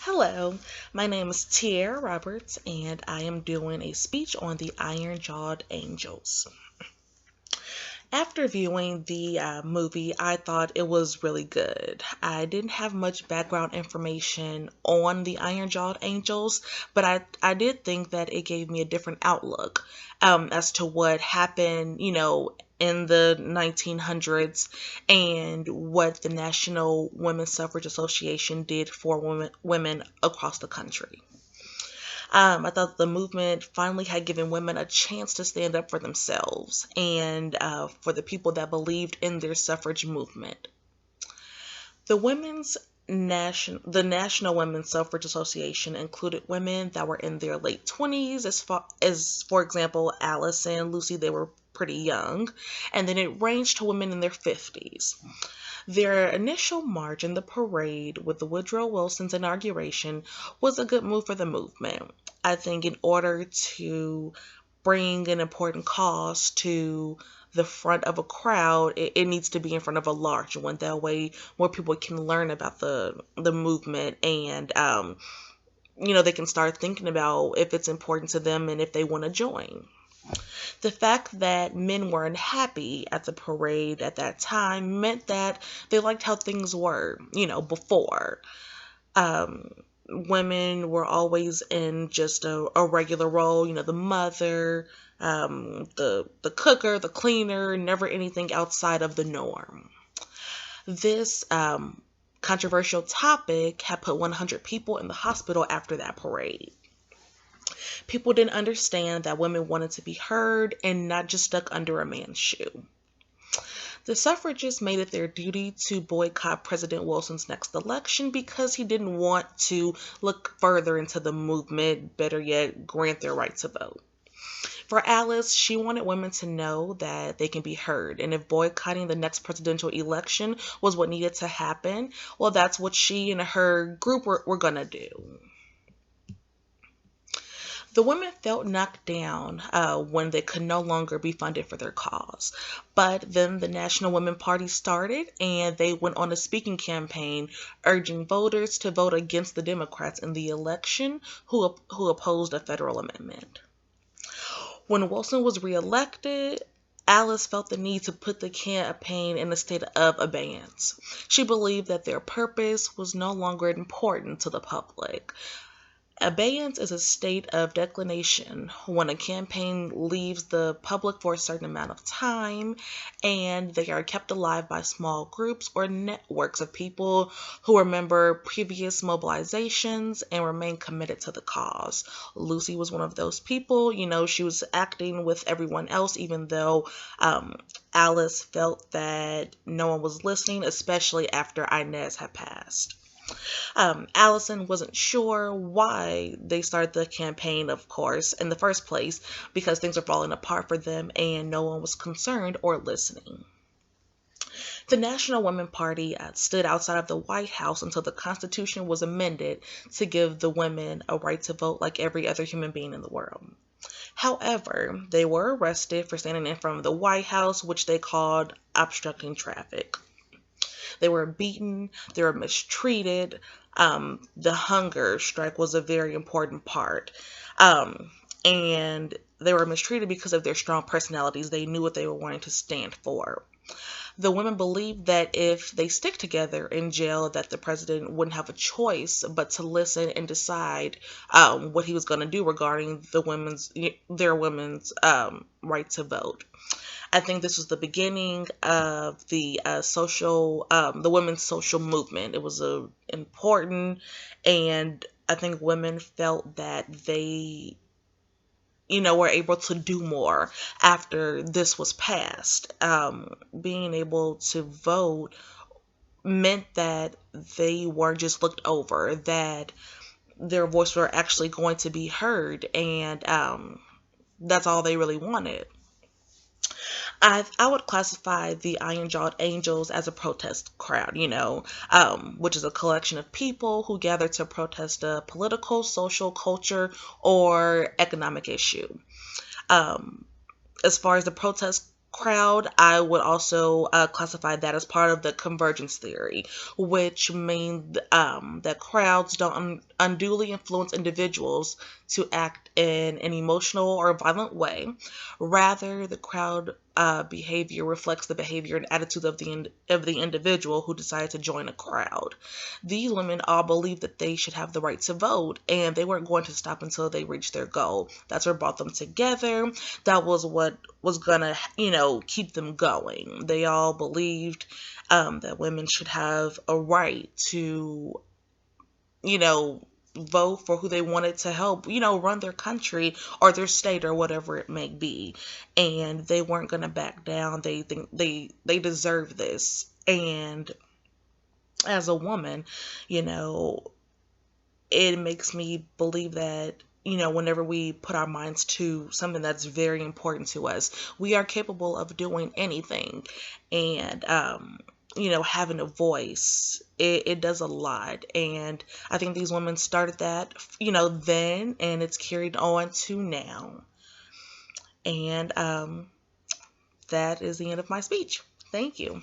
Hello, my name is Tiara Roberts, and I am doing a speech on the Iron Jawed Angels. After viewing the movie, I thought it was really good. I didn't have much background information on the Iron Jawed Angels, but I did think that it gave me a different outlook as to what happened, in the 1900s and what the National Women's Suffrage Association did for women across the country. I thought the movement finally had given women a chance to stand up for themselves and for the people that believed in their suffrage movement. The the National Women's Suffrage Association included women that were in their late 20s, as for example, Alice and Lucy, they were pretty young, and then it ranged to women in their 50s. Their initial march in the parade with the Woodrow Wilson's inauguration was a good move for the movement. I think in order to bring an important cause to the front of a crowd, it needs to be in front of a large one. That way, more people can learn about the movement and they can start thinking about if it's important to them and if they want to join. The fact that men were unhappy at the parade at that time meant that they liked how things were, before. Um, Women were always in just a regular role, the mother, the cooker, the cleaner, never anything outside of the norm. This controversial topic had put 100 people in the hospital after that parade. People didn't understand that women wanted to be heard and not just stuck under a man's shoe. The suffragists made it their duty to boycott President Wilson's next election because he didn't want to look further into the movement, better yet, grant their right to vote. For Alice, she wanted women to know that they can be heard, and if boycotting the next presidential election was what needed to happen, well, that's what she and her group were going to do. The women felt knocked down when they could no longer be funded for their cause. But then the National Women Party started, and they went on a speaking campaign urging voters to vote against the Democrats in the election who opposed a federal amendment. When Wilson was reelected, Alice felt the need to put the campaign in a state of abeyance. She believed that their purpose was no longer important to the public. Abeyance is a state of declination when a campaign leaves the public for a certain amount of time and they are kept alive by small groups or networks of people who remember previous mobilizations and remain committed to the cause. Lucy was one of those people. She was acting with everyone else even though Alice felt that no one was listening, especially after Inez had passed. Allison wasn't sure why they started the campaign, of course, in the first place, because things were falling apart for them and no one was concerned or listening. The National Women Party stood outside of the White House until the Constitution was amended to give the women a right to vote like every other human being in the world. However, they were arrested for standing in front of the White House, which they called obstructing traffic. They were beaten, they were mistreated. The hunger strike was a very important part. And they were mistreated because of their strong personalities. They knew what they were wanting to stand for. The women believed that if they stick together in jail, that the president wouldn't have a choice but to listen and decide what he was going to do regarding their women's right to vote. I think this was the beginning of the the women's social movement. It was important, and I think women felt that they, were able to do more after this was passed. Being able to vote meant that they weren't just looked over, that their voice were actually going to be heard, and that's all they really wanted. I would classify the Iron Jawed Angels as a protest crowd, which is a collection of people who gather to protest a political, social, culture, or economic issue. As far as the protest crowd, I would also classify that as part of the convergence theory, which means that crowds don't unduly influence individuals to act in an emotional or violent way. Rather, the crowd behavior reflects the behavior and attitude of the individual who decided to join a crowd. These women all believed that they should have the right to vote, and they weren't going to stop until they reached their goal. That's what brought them together. That was what was gonna, keep them going. They all believed that women should have a right to, you know, vote for who they wanted to help, run their country or their state or whatever it may be. And they weren't gonna back down. They think they deserve this. And as a woman, you know, it makes me believe that, whenever we put our minds to something that's very important to us, we are capable of doing anything. And, having a voice, it does a lot. And I think these women started that, then, and it's carried on to now. And that is the end of my speech. Thank you.